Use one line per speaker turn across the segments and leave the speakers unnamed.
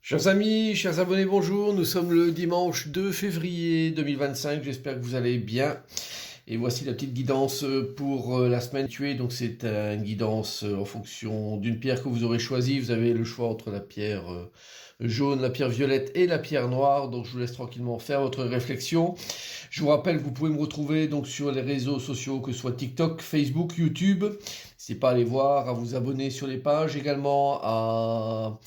Chers amis, chers abonnés, bonjour. Nous sommes le dimanche 2 février 2025. J'espère que vous allez bien. Et voici la petite guidance pour la semaine tuée. Donc c'est une guidance en fonction d'une pierre que vous aurez choisie. Vous avez le choix entre la pierre jaune, la pierre violette et la pierre noire. Donc je vous laisse tranquillement faire votre réflexion. Je vous rappelle que vous pouvez me retrouver donc sur les réseaux sociaux, que ce soit TikTok, Facebook, YouTube. N'hésitez pas à aller voir, à vous abonner sur les pages, également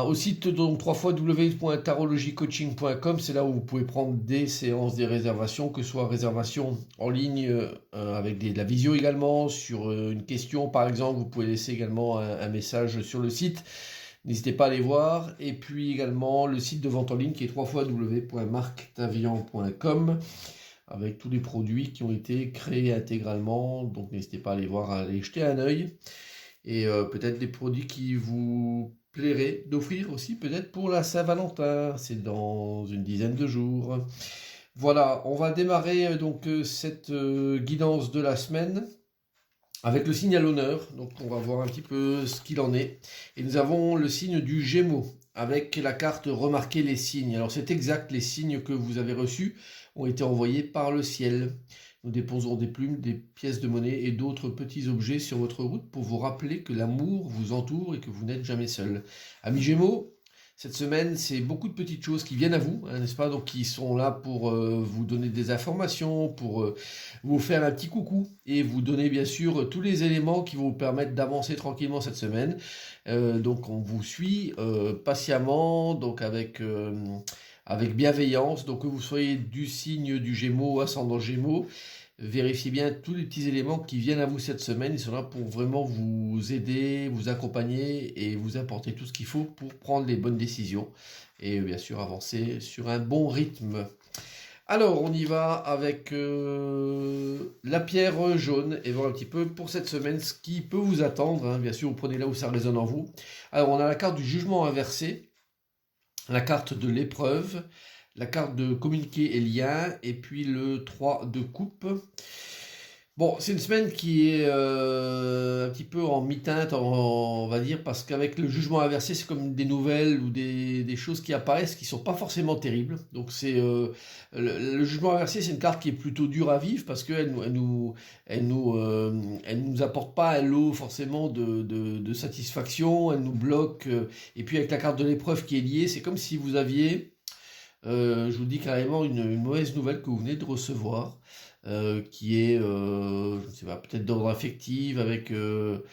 au site donc www.tarologycoaching.com. C'est là où vous pouvez prendre des séances, des réservations, que ce soit réservation en ligne avec de la visio également, sur une question par exemple, vous pouvez laisser également un message sur le site. N'hésitez pas à aller voir. Et puis également le site de vente en ligne qui est www.marctavian.com avec tous les produits qui ont été créés intégralement. Donc n'hésitez pas à aller voir, à aller jeter un œil. Et peut-être des produits qui vous plairait d'offrir aussi peut-être pour la Saint-Valentin. C'est dans une dizaine de jours. Voilà, on va démarrer donc cette guidance de la semaine avec le signe à l'honneur. Donc on va voir un petit peu ce qu'il en est. Et nous avons le signe du Gémeaux avec la carte remarquer les signes. Alors c'est exact, les signes que vous avez reçus ont été envoyés par le ciel. Nous déposerons des plumes, des pièces de monnaie et d'autres petits objets sur votre route pour vous rappeler que l'amour vous entoure et que vous n'êtes jamais seul. Amis Gémeaux, cette semaine, c'est beaucoup de petites choses qui viennent à vous, hein, n'est-ce pas? Donc, qui sont là pour vous donner des informations, pour vous faire un petit coucou et vous donner bien sûr tous les éléments qui vont vous permettre d'avancer tranquillement cette semaine. Donc, on vous suit patiemment, donc avec bienveillance. Donc, que vous soyez du signe du Gémeaux, ascendant Gémeaux, vérifiez bien tous les petits éléments qui viennent à vous cette semaine. Ils sont là pour vraiment vous aider, vous accompagner et vous apporter tout ce qu'il faut pour prendre les bonnes décisions et bien sûr avancer sur un bon rythme. Alors, on y va avec la pierre jaune et voir un petit peu pour cette semaine ce qui peut vous attendre, hein. Bien sûr, vous prenez là où ça résonne en vous. Alors, on a la carte du jugement inversé, la carte de l'épreuve, la carte de communiquer et lien, et puis le 3 de coupe. Bon, c'est une semaine qui est un petit peu en mi-teinte, on va dire, parce qu'avec le jugement inversé, c'est comme des nouvelles ou des choses qui apparaissent qui sont pas forcément terribles. Donc c'est le jugement inversé, c'est une carte qui est plutôt dure à vivre parce elle nous apporte pas un lot forcément de satisfaction, elle nous bloque. Et puis avec la carte de l'épreuve qui est liée, c'est comme si vous aviez je vous dis carrément une mauvaise nouvelle que vous venez de recevoir, qui est, je ne sais pas, peut-être d'ordre affectif, avec le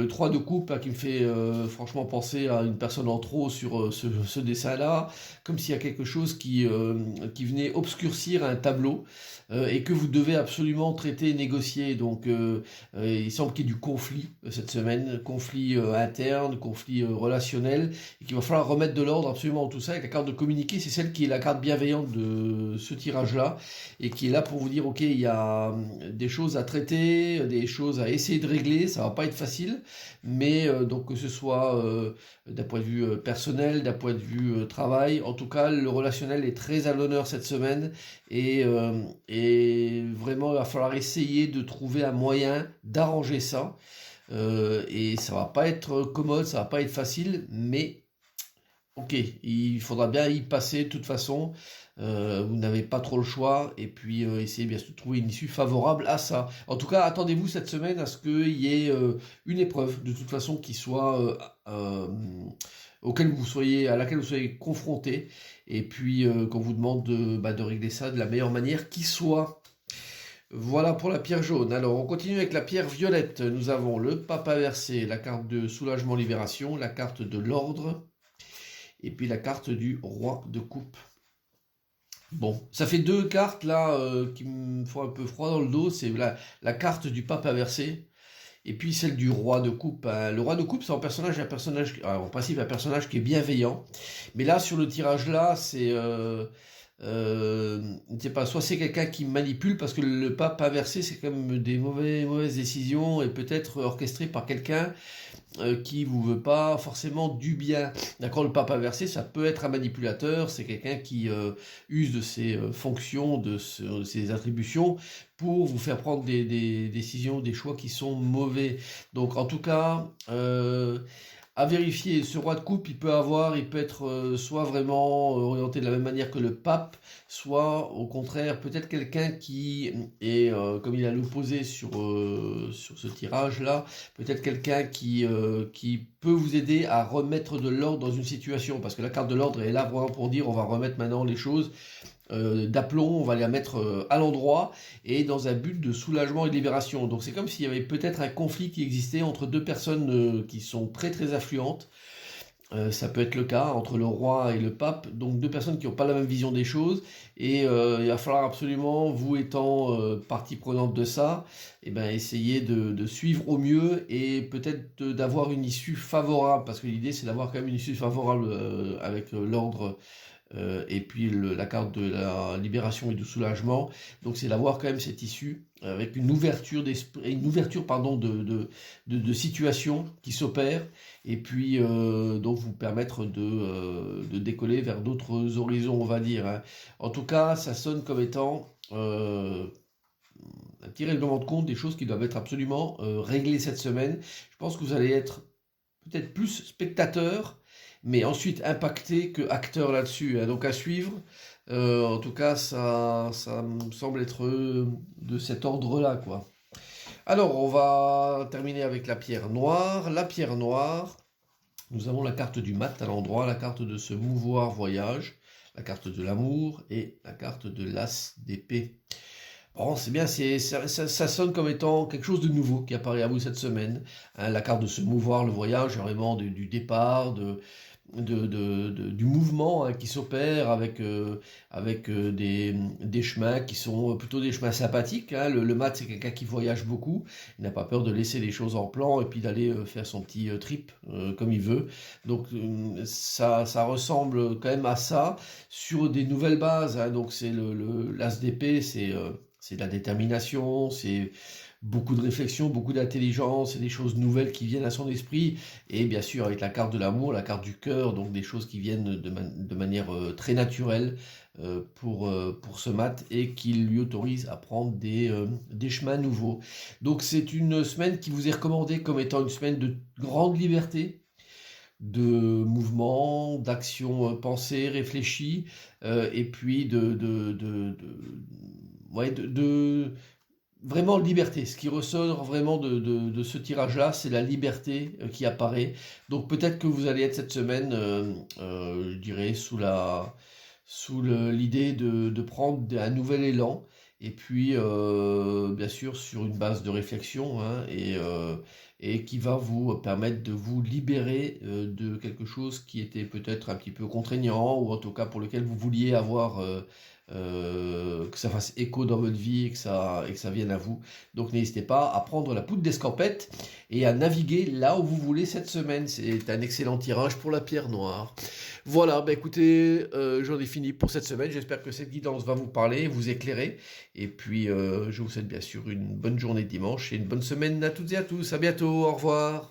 3 de coupe, hein, qui me fait franchement penser à une personne en trop sur ce dessin-là, comme s'il y a quelque chose qui venait obscurcir un tableau et que vous devez absolument traiter et négocier. Donc il semble qu'il y ait du conflit cette semaine, conflit interne, conflit relationnel, et qu'il va falloir remettre de l'ordre absolument dans tout ça. Et la carte de communiquer, c'est celle qui est la carte bienveillante de ce tirage-là, et qui est là pour vous dire, ok, il y a des choses à traiter, des choses à essayer de régler, ça va pas être facile, mais donc que ce soit d'un point de vue personnel, d'un point de vue travail, en tout cas, le relationnel est très à l'honneur cette semaine, et vraiment, il va falloir essayer de trouver un moyen d'arranger ça, et ça va pas être commode, ça va pas être facile, mais ok, il faudra bien y passer de toute façon. Vous n'avez pas trop le choix. Et puis essayez bien sûr de trouver une issue favorable à ça. En tout cas, attendez-vous cette semaine à ce qu'il y ait une épreuve de toute façon qui soit à laquelle vous soyez confronté. Et puis qu'on vous demande de régler ça de la meilleure manière qui soit. Voilà pour la pierre jaune. Alors on continue avec la pierre violette. Nous avons le pape inversé, la carte de soulagement libération, la carte de l'ordre, et puis la carte du roi de coupe. Bon, ça fait deux cartes là qui me font un peu froid dans le dos. C'est la carte du pape inversé et puis celle du roi de coupe, hein. Le roi de coupe, c'est en principe un personnage qui est bienveillant. Mais là, sur le tirage là, c'est je sais pas, soit c'est quelqu'un qui manipule parce que le pape inversé, c'est quand même des mauvaises décisions et peut-être orchestré par quelqu'un qui vous veut pas forcément du bien. D'accord, le pape inversé, ça peut être un manipulateur, c'est quelqu'un qui use de ses fonctions, de ses attributions pour vous faire prendre des décisions, des choix qui sont mauvais. Donc en tout cas, à vérifier. Ce roi de coupe, il peut être soit vraiment orienté de la même manière que le pape, soit au contraire peut-être quelqu'un qui est, comme il a l'opposé sur ce tirage-là, peut-être quelqu'un qui peut vous aider à remettre de l'ordre dans une situation, parce que la carte de l'ordre est là vraiment pour dire on va remettre maintenant les choses d'aplomb, on va les mettre à l'endroit et dans un but de soulagement et de libération. Donc c'est comme s'il y avait peut-être un conflit qui existait entre deux personnes qui sont très très influentes. Ça peut être le cas entre le roi et le pape, donc deux personnes qui n'ont pas la même vision des choses, et il va falloir absolument, vous étant partie prenante de ça, eh ben, essayer de suivre au mieux et peut-être d'avoir une issue favorable, parce que l'idée c'est d'avoir quand même une issue favorable avec l'ordre et puis la carte de la libération et du soulagement. Donc c'est d'avoir quand même cette issue avec une ouverture d'esprit, une ouverture pardon de situation qui s'opère et puis donc vous permettre de décoller vers d'autres horizons, on va dire. Hein. En tout cas, ça sonne comme étant un petit règlement de compte des choses qui doivent être absolument réglées cette semaine. Je pense que vous allez être peut-être plus spectateur, mais ensuite impacté que acteur là-dessus. Hein. Donc à suivre. En tout cas, ça me semble être de cet ordre-là, quoi. Alors, on va terminer avec la pierre noire. La pierre noire, nous avons la carte du mat à l'endroit, la carte de se mouvoir voyage, la carte de l'amour et la carte de l'as d'épée. Bon, c'est bien, ça sonne comme étant quelque chose de nouveau qui apparaît à vous cette semaine. Hein, la carte de se mouvoir, le voyage, vraiment du départ, du mouvement hein, qui s'opère avec des chemins qui sont plutôt des chemins sympathiques. Hein. Le mat, c'est quelqu'un qui voyage beaucoup. Il n'a pas peur de laisser les choses en plan et puis d'aller faire son petit trip comme il veut. Donc ça ressemble quand même à ça sur des nouvelles bases. Hein. Donc c'est l'as d'épée, c'est de la détermination, c'est beaucoup de réflexion, beaucoup d'intelligence, et des choses nouvelles qui viennent à son esprit, et bien sûr avec la carte de l'amour, la carte du cœur, donc des choses qui viennent de manière très naturelle pour ce mat, et qui lui autorise à prendre des chemins nouveaux. Donc c'est une semaine qui vous est recommandée comme étant une semaine de grande liberté, de mouvement, d'action pensée, réfléchie, et puis vraiment liberté. Ce qui ressort vraiment de ce tirage-là, c'est la liberté qui apparaît. Donc peut-être que vous allez être cette semaine, je dirais, sous l'idée de prendre un nouvel élan. Et puis, bien sûr, sur une base de réflexion, hein, et qui va vous permettre de vous libérer de quelque chose qui était peut-être un petit peu contraignant, ou en tout cas pour lequel vous vouliez avoir que ça fasse écho dans votre vie et que ça vienne à vous. Donc n'hésitez pas à prendre la poudre d'escampette et à naviguer là où vous voulez cette semaine. C'est un excellent tirage pour la pierre noire. Voilà, bah écoutez, j'en ai fini pour cette semaine. J'espère que cette guidance va vous parler, vous éclairer. Et puis, je vous souhaite bien sûr une bonne journée de dimanche et une bonne semaine à toutes et à tous. À bientôt, au revoir.